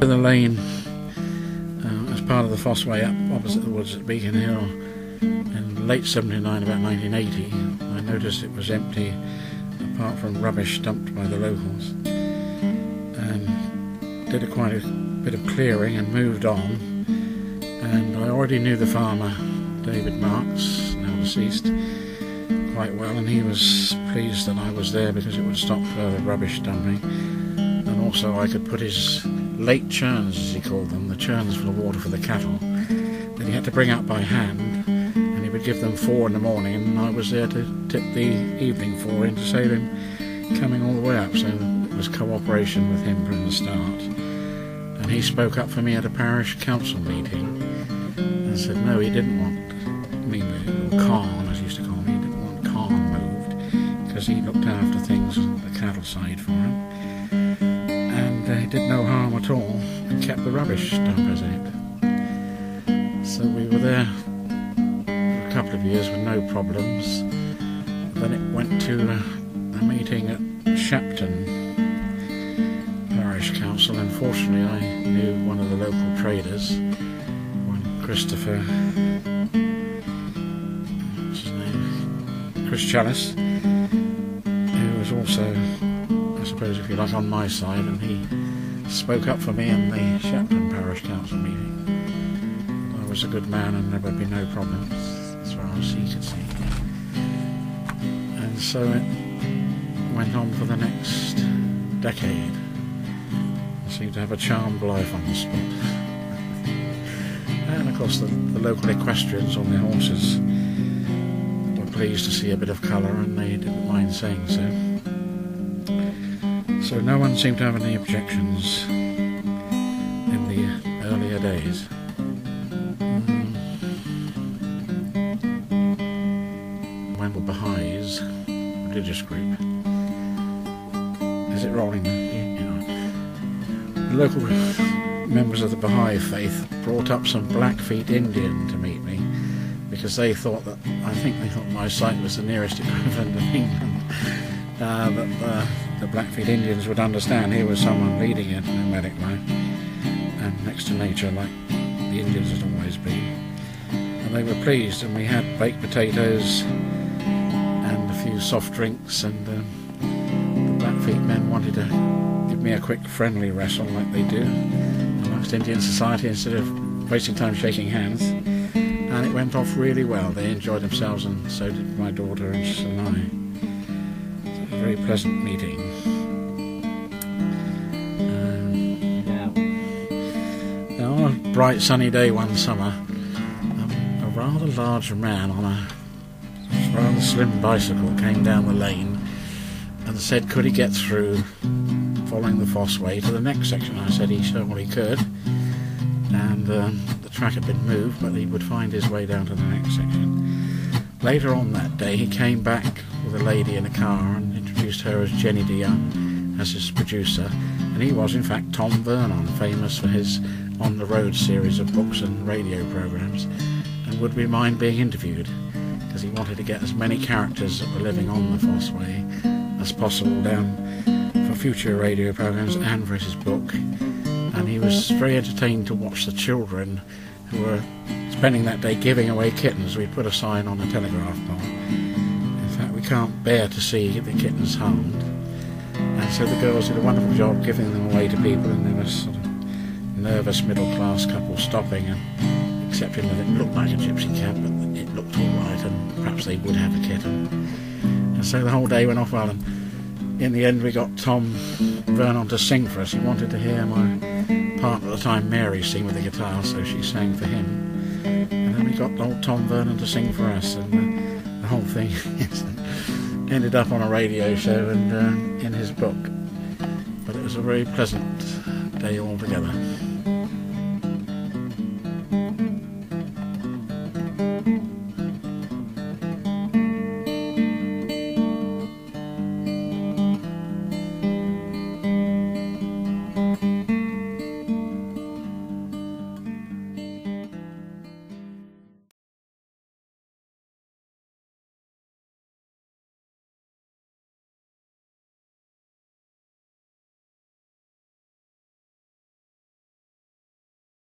the lane as part of the Fosse Way up opposite the woods at Beacon Hill in late 79, about 1980. I noticed it was empty apart from rubbish dumped by the locals, and did quite a bit of clearing and moved on. And I already knew the farmer, David Marks, now deceased, quite well, and he was pleased that I was there because it would stop further rubbish dumping. And also I could put his late churns, as he called them, the churns full of water for the cattle, that he had to bring up by hand, and he would give them 4 in the morning, and I was there to tip the evening 4 in to save him coming all the way up. So it was cooperation with him from the start. And he spoke up for me at a parish council meeting and said no, he didn't want me moved, or Khan as he used to call me, he didn't want Khan moved because he looked after things, the cattle side for him, and he did no harm at all and kept the rubbish dumpers out. So we were there for a couple of years with no problems. Then it went to a meeting at Shapton Parish Council, and fortunately I knew one of the local traders, one Christopher, what's his name, Chris Chalice, who was also, I suppose if you like, on my side, and he spoke up for me in the Shapton Parish Council meeting. I was a good man and there would be no problems as far as he could see. And so it went on for the next decade. I seemed to have a charmed life on the spot. And of course the local equestrians on their horses were pleased to see a bit of colour, and they didn't mind saying so. So no one seemed to have any objections in the earlier days. When the Baha'is, religious group, is it rolling? The local members of the Baha'i faith brought up some Blackfeet Indian to meet me because they thought that, I think they thought my site was the nearest equivalent of England, that the Blackfeet Indians would understand here was someone leading a nomadic life and next to nature like the Indians had always been. And they were pleased, and we had baked potatoes and a few soft drinks, and the Blackfeet men wanted to give me a quick friendly wrestle like they do amongst Indian society instead of wasting time shaking hands, and it went off really well. They enjoyed themselves, and so did my daughter and I. It was a very pleasant meeting. Now on a bright sunny day one summer, a rather large man on a rather slim bicycle came down the lane and said could he get through following the Fosse Way to the next section. I said he certainly could, and the track had been moved, but he would find his way down to the next section. Later on that day he came back with a lady in a car and introduced her as Jenny DeYoung as his producer, and he was in fact Tom Vernon, famous for his On the Road series of books and radio programmes, and would be mind being interviewed because he wanted to get as many characters that were living on the Fosse Way as possible down for future radio programmes and for his book. And he was very entertained to watch the children who were spending that day giving away kittens. We put a sign on a telegraph pole. In fact, we can't bear to see the kittens harmed. And so the girls did a wonderful job giving them away to people, and there was sort of nervous middle-class couple stopping and accepting that it looked like a gypsy cab, but it looked all right, and perhaps they would have a kitten. And so the whole day went off well, and in the end we got Tom Vernon to sing for us. He wanted to hear my partner at the time, Mary, sing with the guitar, so she sang for him. And then we got old Tom Vernon to sing for us, and the whole thing ended up on a radio show and in his book. But it was a very pleasant day altogether.